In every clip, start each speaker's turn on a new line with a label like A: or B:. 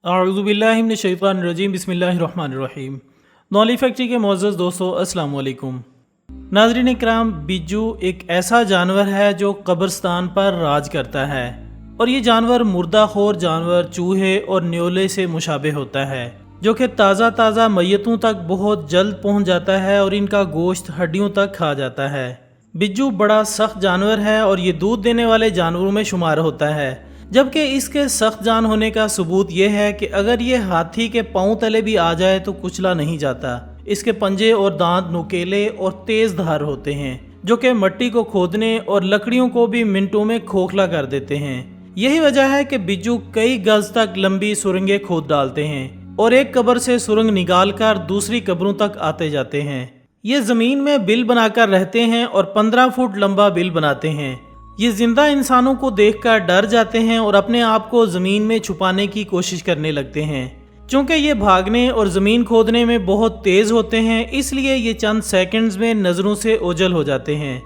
A: अऊज़ुबिल्लाहि मिनश्शैतानिर्रजीम बिस्मिल्लाहिर्रहमानिर्रहीम। नॉली फैक्ट्री के मोअज़्ज़ज़ दोस्तों, अस्सलाम वालेकुम। नाज़रीन इकराम, बिज्जू एक ऐसा जानवर है जो कब्रिस्तान पर राज करता है और ये जानवर मुर्दाखोर जानवर चूहे और न्योले से मुशाबे होता है, जो कि ताज़ा मैयतों तक बहुत जल्द पहुंच जाता है और इनका गोश्त हड्डियों तक खा जाता है। बिज्जू बड़ा सख्त जानवर है और ये दूध देने वाले जानवरों में शुमार होता है, जबकि इसके सख्त जान होने का सबूत यह है कि अगर ये हाथी के पांव तले भी आ जाए तो कुचला नहीं जाता। इसके पंजे और दांत नुकीले और तेज धार होते हैं, जो कि मिट्टी को खोदने और लकड़ियों को भी मिनटों में खोखला कर देते हैं। यही वजह है कि बिज्जू कई गज तक लंबी सुरंगें खोद डालते हैं और एक कब्र से सुरंग निकालकर दूसरी कब्रों तक आते जाते हैं। ये जमीन में बिल बनाकर रहते हैं और 15 फुट लंबा बिल बनाते हैं। ये जिंदा इंसानों को देखकर डर जाते हैं और अपने आप को जमीन में छुपाने की कोशिश करने लगते हैं। चूंकि ये भागने और जमीन खोदने में बहुत तेज होते हैं, इसलिए ये चंद सेकंड्स में नजरों से ओझल हो जाते हैं।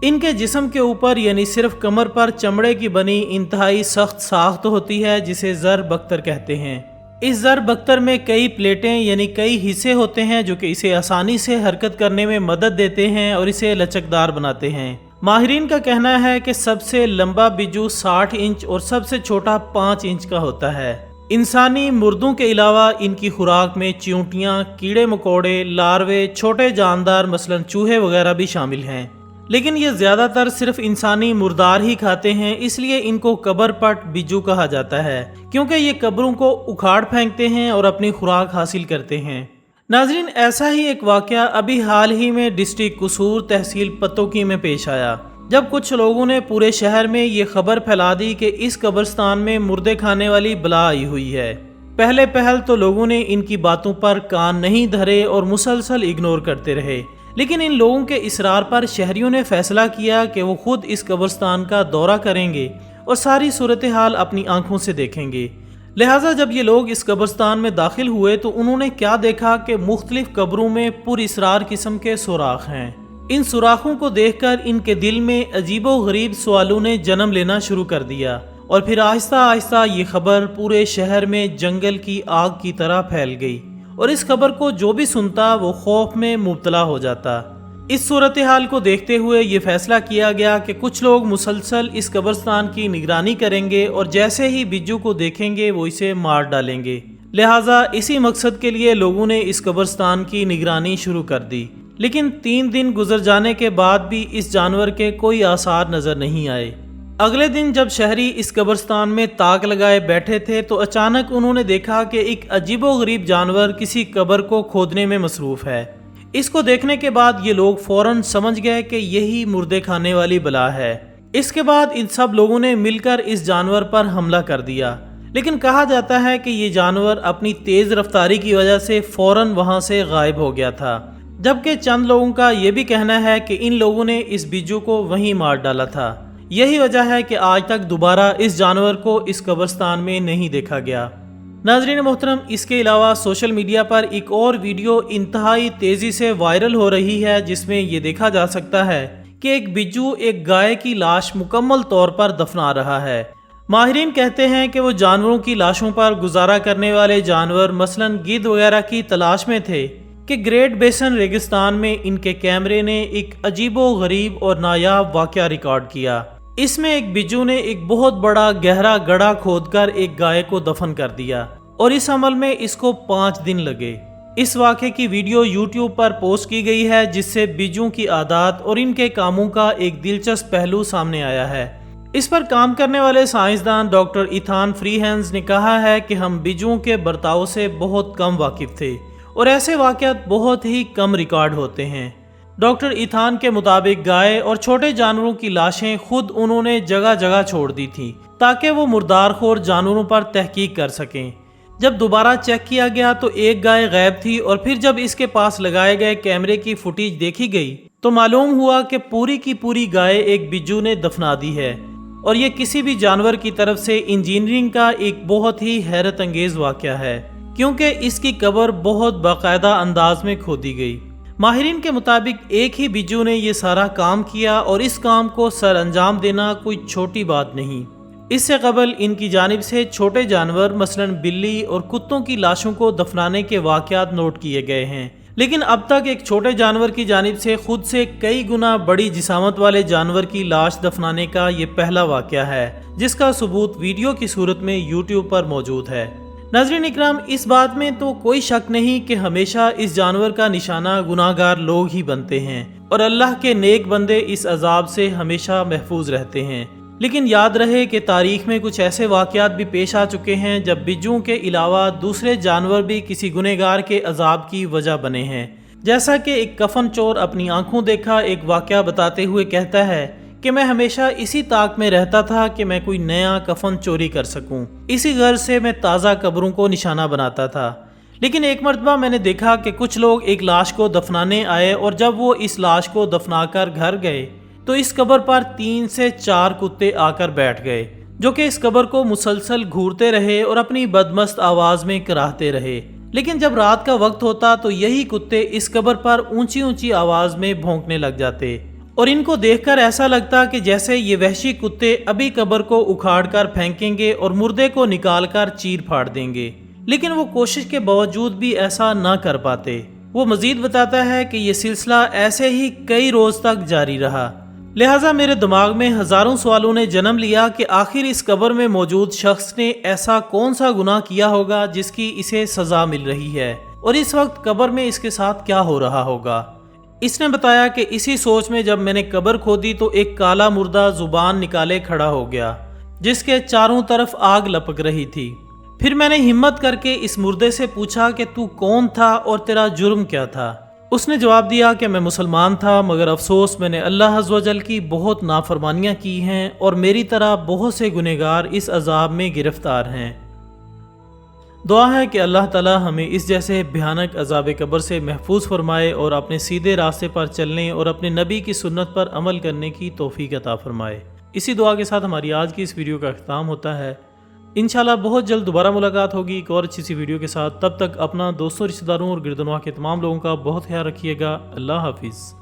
A: इनके जिस्म के ऊपर यानी सिर्फ कमर पर चमड़े की बनी इंतहाई सख्त साख्त होती है, जिसे जर बख्तर कहते हैं। इस जर बख्तर में कई प्लेटें यानी कई हिस्से होते हैं, जो कि इसे आसानी से हरकत करने में मदद देते हैं और इसे लचकदार बनाते हैं। माहिरीन का कहना है कि सबसे लंबा बिज्जू 60 इंच और सबसे छोटा 5 इंच का होता है। इंसानी मुर्दों के अलावा इनकी खुराक में चींटियां, कीड़े मकोड़े, लार्वे, छोटे जानदार मसलन चूहे वगैरह भी शामिल हैं, लेकिन ये ज़्यादातर सिर्फ इंसानी मुर्दार ही खाते हैं। इसलिए इनको कब्र पट बिज्जू कहा जाता है, क्योंकि ये कब्रों को उखाड़ फेंकते हैं और अपनी खुराक हासिल करते हैं। नाजरीन, ऐसा ही एक वाक़या अभी हाल ही में डिस्ट्रिक्ट कसूर तहसील पतोकी में पेश आया, जब कुछ लोगों ने पूरे शहर में ये खबर फैला दी कि इस कब्रिस्तान में मुर्दे खाने वाली बला आई हुई है। पहल तो लोगों ने इनकी बातों पर कान नहीं धरे और मुसलसल इग्नोर करते रहे, लेकिन इन लोगों के इसरार पर शहरियों ने फैसला किया कि वो खुद इस कब्रिस्तान का दौरा करेंगे और सारी सूरत हाल अपनी आंखों से देखेंगे। लिहाजा जब ये लोग इस कब्रिस्तान में दाखिल हुए तो उन्होंने क्या देखा कि मुख्तलिफ कब्रों में पुरअसरार किस्म के सुराख हैं। इन सुराखों को देखकर इनके दिल में अजीबो गरीब सवालों ने जन्म लेना शुरू कर दिया और फिर आहिस्ता आहिस्ता ये खबर पूरे शहर में जंगल की आग की तरह फैल गई और इस खबर को जो भी सुनता वो खौफ में मुब्तला हो जाता। इस सूरत हाल को देखते हुए ये फैसला किया गया कि कुछ लोग मुसलसल इस कब्रिस्तान की निगरानी करेंगे और जैसे ही बिज्जू को देखेंगे वो इसे मार डालेंगे। लिहाजा इसी मकसद के लिए लोगों ने इस कब्रिस्तान की निगरानी शुरू कर दी, लेकिन 3 दिन गुजर जाने के बाद भी इस जानवर के कोई आसार नजर नहीं आए। अगले दिन जब शहरी इस कब्रिस्तान में ताक लगाए बैठे थे तो अचानक उन्होंने देखा कि एक अजीबोगरीब जानवर किसी कब्र को खोदने में मसरूफ है। इसको देखने के बाद ये लोग फौरन समझ गए कि यही मुर्दे खाने वाली बला है। इसके बाद इन सब लोगों ने मिलकर इस जानवर पर हमला कर दिया, लेकिन कहा जाता है कि ये जानवर अपनी तेज रफ्तारी की वजह से फौरन वहां से गायब हो गया था, जबकि चंद लोगों का ये भी कहना है कि इन लोगों ने इस बिज्जू को वहीं मार डाला था। यही वजह है कि आज तक दोबारा इस जानवर को इस कब्रिस्तान में नहीं देखा गया। नाज़रीन मोहतरम, इसके अलावा सोशल मीडिया पर एक और वीडियो इंतहाई तेज़ी से वायरल हो रही है, जिसमें ये देखा जा सकता है कि एक बिज्जू एक गाय की लाश मुकम्मल तौर पर दफना रहा है। माहिरीन कहते हैं कि वो जानवरों की लाशों पर गुजारा करने वाले जानवर मसलन गिद्ध वगैरह की तलाश में थे कि ग्रेट बेसन रेगिस्तान में इनके कैमरे ने एक अजीबो गरीब और नायाब वाक़या रिकॉर्ड किया। इसमें एक बिज्जू ने एक बहुत बड़ा गहरा गड्ढा खोदकर एक गाय को दफन कर दिया और इस अमल में इसको 5 दिन लगे। इस वाक़े की वीडियो यूट्यूब पर पोस्ट की गई है, जिससे बिज्जू की आदत और इनके कामों का एक दिलचस्प पहलू सामने आया है। इस पर काम करने वाले साइंसदान डॉक्टर इथान फ्रीहेंस ने कहा है कि हम बिज्जुओं के बर्ताव से बहुत कम वाकिफ थे और ऐसे वाक़यात बहुत ही कम रिकॉर्ड होते हैं। डॉक्टर इथान के मुताबिक गाय और छोटे जानवरों की लाशें खुद उन्होंने जगह जगह छोड़ दी थी ताकि वो मुर्दारखोर जानवरों पर तहकीक कर सकें। जब दोबारा चेक किया गया तो एक गाय गायब थी और फिर जब इसके पास लगाए गए कैमरे की फुटेज देखी गई तो मालूम हुआ कि पूरी की पूरी गाय एक बिज्जू ने दफना दी है और ये किसी भी जानवर की तरफ से इंजीनियरिंग का एक बहुत ही हैरत अंगेज वाक़या है, क्योंकि इसकी कब्र बहुत बाकायदा अंदाज में खोदी गई। माहिरीन के मुताबिक एक ही बिज्जू ने ये सारा काम किया और इस काम को सर अंजाम देना कोई छोटी बात नहीं। اس سے قبل ان کی جانب سے چھوٹے جانور مثلاً بلی اور کتوں کی لاشوں کو دفنانے کے واقعات نوٹ کیے گئے ہیں، لیکن اب تک ایک چھوٹے جانور کی جانب سے خود سے کئی گنا بڑی جسامت والے جانور کی لاش دفنانے کا یہ پہلا واقعہ ہے، جس کا ثبوت ویڈیو کی صورت میں یوٹیوب پر موجود ہے۔ ناظرین اکرام، اس بات میں تو کوئی شک نہیں کہ ہمیشہ اس جانور کا نشانہ گناہگار لوگ ہی بنتے ہیں اور اللہ کے نیک بندے اس عذاب سے ہمیشہ محفوظ رہتے ہیں، لیکن یاد رہے کہ تاریخ میں کچھ ایسے واقعات بھی پیش آ چکے ہیں جب بجوں کے علاوہ دوسرے جانور بھی کسی گنہگار کے عذاب کی وجہ بنے ہیں، جیسا کہ ایک کفن چور اپنی آنکھوں دیکھا ایک واقعہ بتاتے ہوئے کہتا ہے کہ میں ہمیشہ اسی طاق میں رہتا تھا کہ میں کوئی نیا کفن چوری کر سکوں، اسی غرض سے میں تازہ قبروں کو نشانہ بناتا تھا، لیکن ایک مرتبہ میں نے دیکھا کہ کچھ لوگ ایک لاش کو دفنانے آئے اور جب وہ اس لاش کو دفنا کر گھر گئے تو اس قبر پر 3 سے 4 کتے آ کر بیٹھ گئے، جو کہ اس قبر کو مسلسل گھورتے رہے اور اپنی بدمست آواز میں کراہتے رہے، لیکن جب رات کا وقت ہوتا تو یہی کتے اس قبر پر اونچی اونچی آواز میں بھونکنے لگ جاتے اور ان کو دیکھ کر ایسا لگتا کہ جیسے یہ وحشی کتے ابھی قبر کو اکھاڑ کر پھینکیں گے اور مردے کو نکال کر چیر پھاڑ دیں گے، لیکن وہ کوشش کے باوجود بھی ایسا نہ کر پاتے۔ وہ مزید بتاتا ہے کہ یہ سلسلہ ایسے ہی کئی روز تک جاری رہا، لہٰذا میرے دماغ میں ہزاروں سوالوں نے جنم لیا کہ آخر اس قبر میں موجود شخص نے ایسا کون سا گناہ کیا ہوگا جس کی اسے سزا مل رہی ہے، اور اس وقت قبر میں اس کے ساتھ کیا ہو رہا ہوگا۔ اس نے بتایا کہ اسی سوچ میں جب میں نے قبر کھودی تو ایک کالا مردہ زبان نکالے کھڑا ہو گیا جس کے چاروں طرف آگ لپک رہی تھی۔ پھر میں نے ہمت کر کے اس مردے سے پوچھا کہ تو کون تھا اور تیرا جرم کیا تھا؟ اس نے جواب دیا کہ میں مسلمان تھا، مگر افسوس میں نے اللہ عز و جل کی بہت نافرمانیاں کی ہیں اور میری طرح بہت سے گنہگار اس عذاب میں گرفتار ہیں۔ دعا ہے کہ اللہ تعالی ہمیں اس جیسے بھیانک عذاب قبر سے محفوظ فرمائے اور اپنے سیدھے راستے پر چلنے اور اپنے نبی کی سنت پر عمل کرنے کی توفیق عطا فرمائے۔ اسی دعا کے ساتھ ہماری آج کی اس ویڈیو کا اختتام ہوتا ہے۔ انشاءاللہ بہت جلد دوبارہ ملاقات ہوگی ایک اور اچھی سی ویڈیو کے ساتھ، تب تک اپنا دوستوں، رشتہ داروں اور گردنواں کے تمام لوگوں کا بہت خیال رکھیے گا۔ اللہ حافظ۔